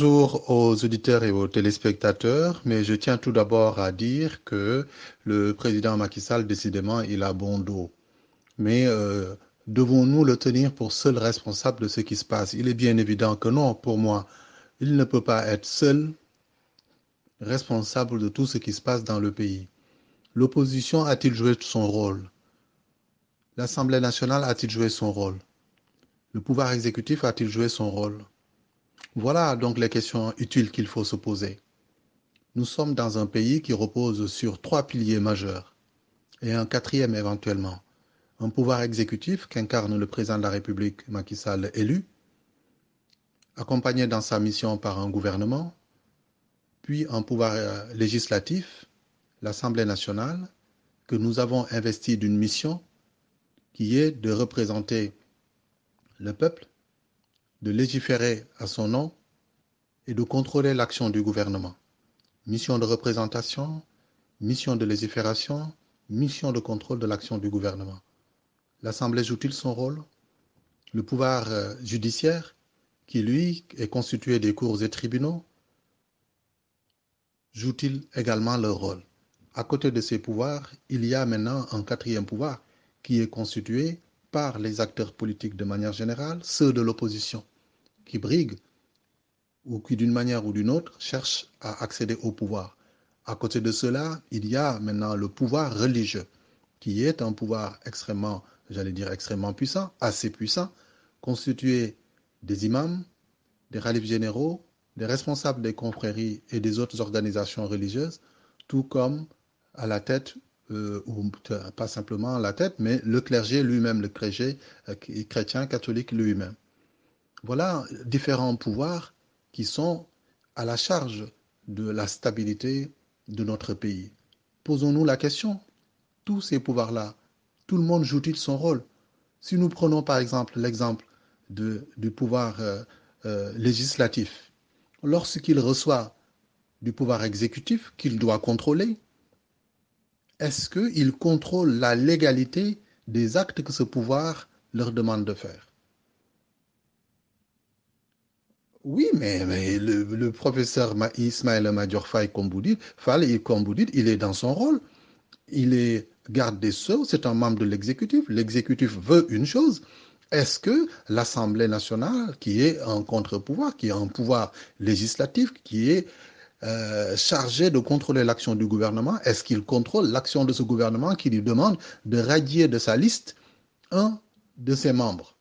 Bonjour aux auditeurs et aux téléspectateurs, mais je tiens tout d'abord à dire que le président Macky Sall, décidément, il a bon dos. Mais devons-nous le tenir pour seul responsable de ce qui se passe? Il est bien évident que non, pour moi. Il ne peut pas être seul responsable de tout ce qui se passe dans le pays. L'opposition a-t-il joué son rôle? L'Assemblée nationale a-t-il joué son rôle? Le pouvoir exécutif a-t-il joué son rôle? Voilà donc les questions utiles qu'il faut se poser. Nous sommes dans un pays qui repose sur trois piliers majeurs et un quatrième éventuellement. Un pouvoir exécutif qu'incarne le président de la République Macky Sall élu, accompagné dans sa mission par un gouvernement, puis un pouvoir législatif, l'Assemblée nationale, que nous avons investi d'une mission qui est de représenter le peuple, de légiférer à son nom et de contrôler l'action du gouvernement. Mission de représentation, mission de légifération, mission de contrôle de l'action du gouvernement. L'Assemblée joue-t-il son rôle? Le pouvoir judiciaire, qui lui est constitué des cours et tribunaux, joue-t-il également leur rôle? À côté de ces pouvoirs, il y a maintenant un quatrième pouvoir qui est constitué par les acteurs politiques de manière générale, ceux de l'opposition, qui briguent ou qui d'une manière ou d'une autre cherchent à accéder au pouvoir. À côté de cela, il y a maintenant le pouvoir religieux, qui est un pouvoir extrêmement, j'allais dire extrêmement puissant, assez puissant, constitué des imams, des khalifes généraux, des responsables des confréries et des autres organisations religieuses, tout comme à la tête, ou pas simplement à la tête, mais le clergé lui-même, le clergé chrétien catholique lui-même. Voilà différents pouvoirs qui sont à la charge de la stabilité de notre pays. Posons-nous la question, tous ces pouvoirs-là, tout le monde joue-t-il son rôle? Si nous prenons par exemple l'exemple du pouvoir législatif, lorsqu'il reçoit du pouvoir exécutif qu'il doit contrôler, est-ce qu'il contrôle la légalité des actes que ce pouvoir leur demande de faire? Oui, mais le professeur Ismaël Madior Fall, comme vous dites, il est dans son rôle. Il est garde des Sceaux, c'est un membre de l'exécutif. L'exécutif veut une chose. Est-ce que l'Assemblée nationale, qui est un contre-pouvoir, qui est un pouvoir législatif, qui est chargé de contrôler l'action du gouvernement, est-ce qu'il contrôle l'action de ce gouvernement qui lui demande de radier de sa liste un de ses membres?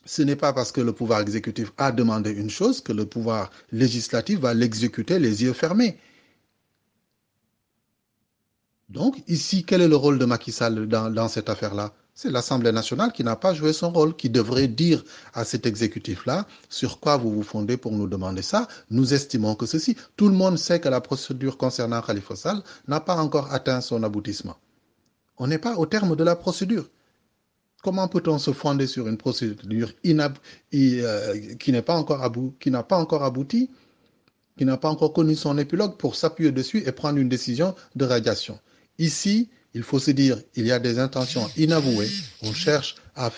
Ce n'est pas parce que le pouvoir exécutif a demandé une chose que le pouvoir législatif va l'exécuter les yeux fermés. Donc, ici, quel est le rôle de Macky Sall dans cette affaire-là? C'est l'Assemblée nationale qui n'a pas joué son rôle, qui devrait dire à cet exécutif-là sur quoi vous vous fondez pour nous demander ça. Nous estimons que ceci. Tout le monde sait que la procédure concernant Khalifa Sall n'a pas encore atteint son aboutissement. On n'est pas au terme de la procédure. Comment peut-on se fonder sur une procédure qui n'a pas encore abouti, qui n'a pas encore connu son épilogue pour s'appuyer dessus et prendre une décision de radiation? Ici, il faut se dire, il y a des intentions inavouées. On cherche à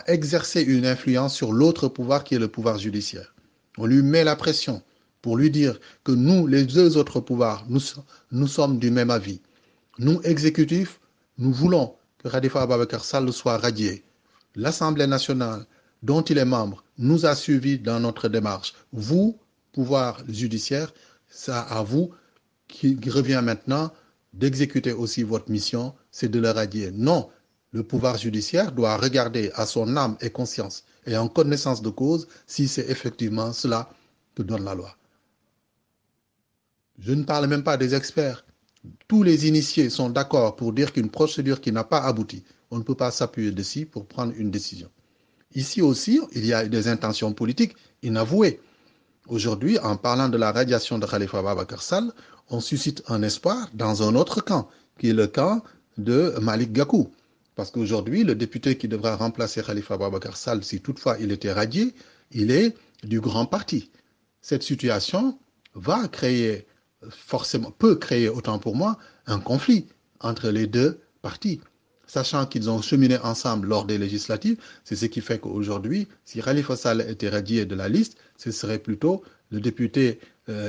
exercer une influence sur l'autre pouvoir qui est le pouvoir judiciaire. On lui met la pression pour lui dire que nous, les deux autres pouvoirs, nous sommes du même avis. Nous, exécutifs, nous voulons que Khalifa Ababakar Sall soit radié. L'Assemblée nationale, dont il est membre, nous a suivis dans notre démarche. Vous, pouvoir judiciaire, c'est à vous qui revient maintenant d'exécuter aussi votre mission, c'est de le radier. Non, le pouvoir judiciaire doit regarder à son âme et conscience et en connaissance de cause si c'est effectivement cela que donne la loi. Je ne parle même pas des experts. Tous les initiés sont d'accord pour dire qu'une procédure qui n'a pas abouti, on ne peut pas s'appuyer dessus pour prendre une décision. Ici aussi, il y a des intentions politiques inavouées. Aujourd'hui, en parlant de la radiation de Khalifa Ababakar Sall, on suscite un espoir dans un autre camp, qui est le camp de Malik Gakou. Parce qu'aujourd'hui, le député qui devra remplacer Khalifa Ababakar Sall, si toutefois il était radié, il est du grand parti. Cette situation va créer, forcément, peut créer, autant pour moi, un conflit entre les deux partis. sachant qu'ils ont cheminé ensemble lors des législatives. C'est ce qui fait qu'aujourd'hui, si Khalifa Sall était radié de la liste, ce serait plutôt le député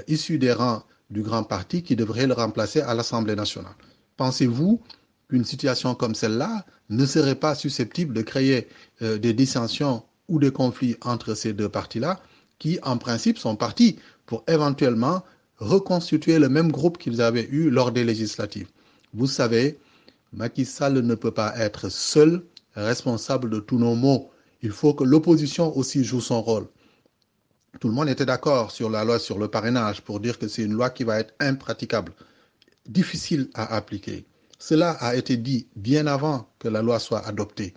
issu des rangs du grand parti qui devrait le remplacer à l'Assemblée nationale. Pensez-vous qu'une situation comme celle-là ne serait pas susceptible de créer des dissensions ou des conflits entre ces deux partis-là, qui en principe sont partis pour éventuellement reconstituer le même groupe qu'ils avaient eu lors des législatives? Vous savez, Macky Sall ne peut pas être seul responsable de tous nos maux. Il faut que l'opposition aussi joue son rôle. Tout le monde était d'accord sur la loi sur le parrainage pour dire que c'est une loi qui va être impraticable, difficile à appliquer. Cela a été dit bien avant que la loi soit adoptée,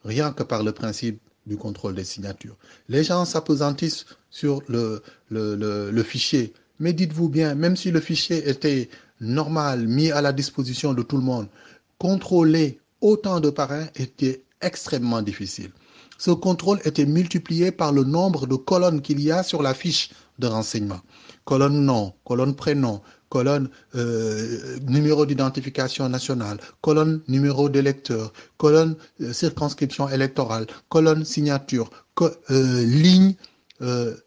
rien que par le principe du contrôle des signatures. Les gens s'appesantissent sur le fichier, mais dites-vous bien, même si le fichier était normal, mis à la disposition de tout le monde, contrôler autant de parrains était extrêmement difficile. Ce contrôle était multiplié par le nombre de colonnes qu'il y a sur la fiche de renseignement. Colonne nom, colonne prénom, colonne numéro d'identification nationale, colonne numéro d'électeur, colonne circonscription électorale, colonne signature, ligne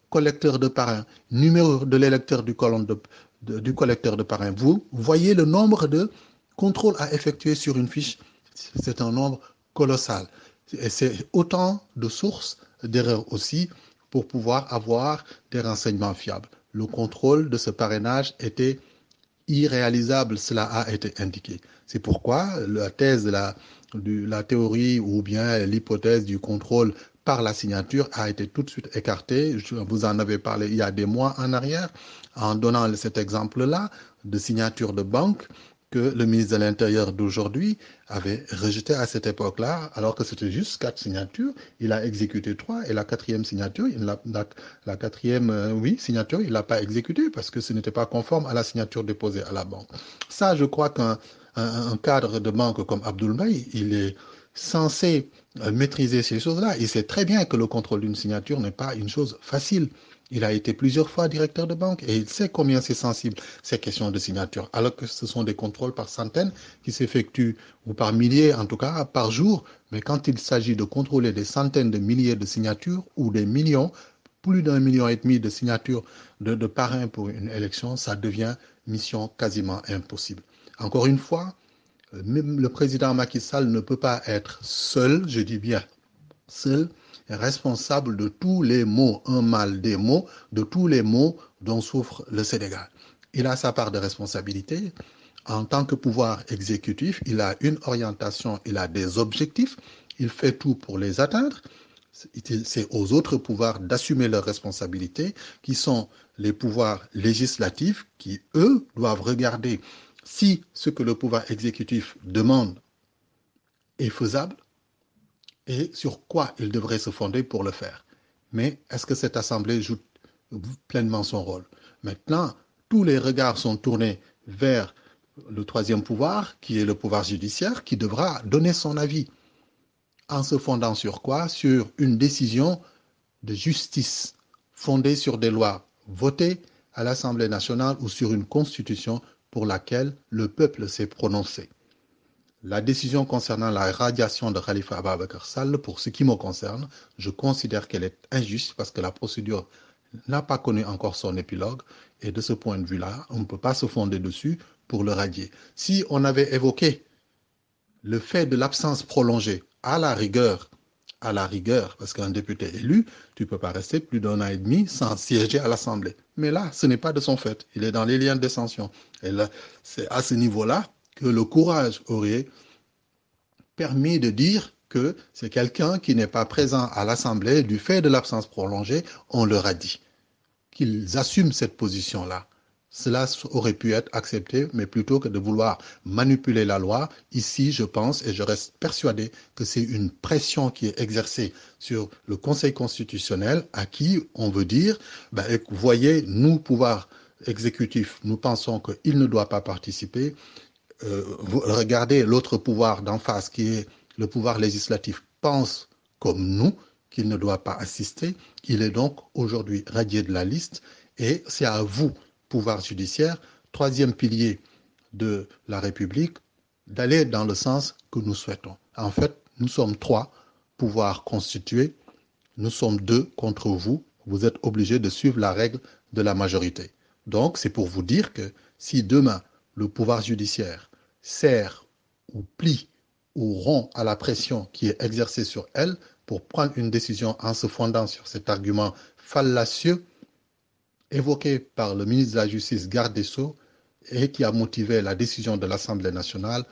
collecteur de parrain, numéro de l'électeur du collecteur de parrain. Vous voyez le nombre de contrôles à effectuer sur une fiche, c'est un nombre colossal. Et c'est autant de sources d'erreurs aussi pour pouvoir avoir des renseignements fiables. Le contrôle de ce parrainage était irréalisable, cela a été indiqué. C'est pourquoi la thèse de la théorie ou bien l'hypothèse du contrôle par la signature a été tout de suite écartée. Vous en avez parlé il y a des mois en arrière, en donnant cet exemple-là de signature de banque que le ministre de l'Intérieur d'aujourd'hui avait rejeté à cette époque-là, alors que c'était juste 4 signatures. Il a exécuté 3 et la quatrième signature, signature, il ne l'a pas exécutée parce que ce n'était pas conforme à la signature déposée à la banque. Ça, je crois qu'un cadre de banque comme Abdoul Mbaye, il est censé maîtriser ces choses-là. Il sait très bien que le contrôle d'une signature n'est pas une chose facile. Il a été plusieurs fois directeur de banque et il sait combien c'est sensible, ces questions de signature, alors que ce sont des contrôles par centaines qui s'effectuent, ou par milliers en tout cas, par jour. Mais quand il s'agit de contrôler des centaines de milliers de signatures ou des millions, plus d'1,5 million de signatures de parrains pour une élection, ça devient mission quasiment impossible. Encore une fois, même le président Macky Sall ne peut pas être seul, je dis bien seul, responsable de tous les maux, un mal des maux, de tous les maux dont souffre le Sénégal. Il a sa part de responsabilité. En tant que pouvoir exécutif, il a une orientation, il a des objectifs, il fait tout pour les atteindre. C'est aux autres pouvoirs d'assumer leurs responsabilités, qui sont les pouvoirs législatifs, qui, eux, doivent regarder si ce que le pouvoir exécutif demande est faisable, et sur quoi il devrait se fonder pour le faire. Mais est-ce que cette Assemblée joue pleinement son rôle? Maintenant, tous les regards sont tournés vers le troisième pouvoir, qui est le pouvoir judiciaire, qui devra donner son avis. En se fondant sur quoi? Sur une décision de justice fondée sur des lois votées à l'Assemblée nationale ou sur une constitution pour laquelle le peuple s'est prononcé. La décision concernant la radiation de Khalifa Ababacar Sall, pour ce qui me concerne, je considère qu'elle est injuste parce que la procédure n'a pas connu encore son épilogue et de ce point de vue-là, on ne peut pas se fonder dessus pour le radier. Si on avait évoqué le fait de l'absence prolongée, à la rigueur, parce qu'un député élu, tu ne peux pas rester plus d'1 an et demi sans siéger à l'Assemblée. Mais là, ce n'est pas de son fait. Il est dans les liens de descension. Et là, c'est à ce niveau-là que le courage aurait permis de dire que c'est quelqu'un qui n'est pas présent à l'Assemblée du fait de l'absence prolongée, on leur a dit qu'ils assument cette position-là. Cela aurait pu être accepté, mais plutôt que de vouloir manipuler la loi, ici, je pense et je reste persuadé que c'est une pression qui est exercée sur le Conseil constitutionnel à qui on veut dire, voyez, nous, pouvoir exécutif, nous pensons qu'il ne doit pas participer. Regardez l'autre pouvoir d'en face qui est le pouvoir législatif pense comme nous qu'il ne doit pas assister. Il est donc aujourd'hui radié de la liste et c'est à vous, pouvoir judiciaire, troisième pilier de la République, d'aller dans le sens que nous souhaitons. En fait, nous sommes 3 pouvoirs constitués, nous sommes 2 contre vous, vous êtes obligés de suivre la règle de la majorité. Donc, c'est pour vous dire que si demain, le pouvoir judiciaire sert ou plie ou rompt à la pression qui est exercée sur elle pour prendre une décision en se fondant sur cet argument fallacieux évoqué par le ministre de la Justice, garde des Sceaux, et qui a motivé la décision de l'Assemblée nationale,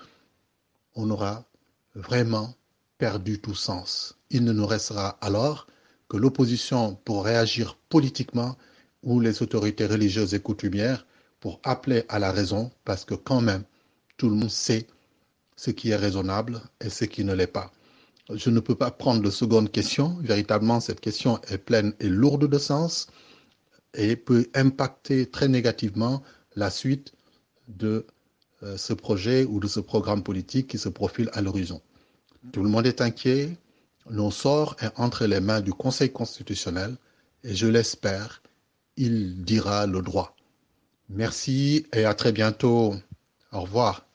on aura vraiment perdu tout sens. Il ne nous restera alors que l'opposition pour réagir politiquement ou les autorités religieuses et coutumières pour appeler à la raison, parce que quand même, tout le monde sait ce qui est raisonnable et ce qui ne l'est pas. Je ne peux pas prendre de seconde question. Véritablement, cette question est pleine et lourde de sens et peut impacter très négativement la suite de ce projet ou de ce programme politique qui se profile à l'horizon. Tout le monde est inquiet. Nos sorts est entre les mains du Conseil constitutionnel et je l'espère, il dira le droit. Merci et à très bientôt. Au revoir.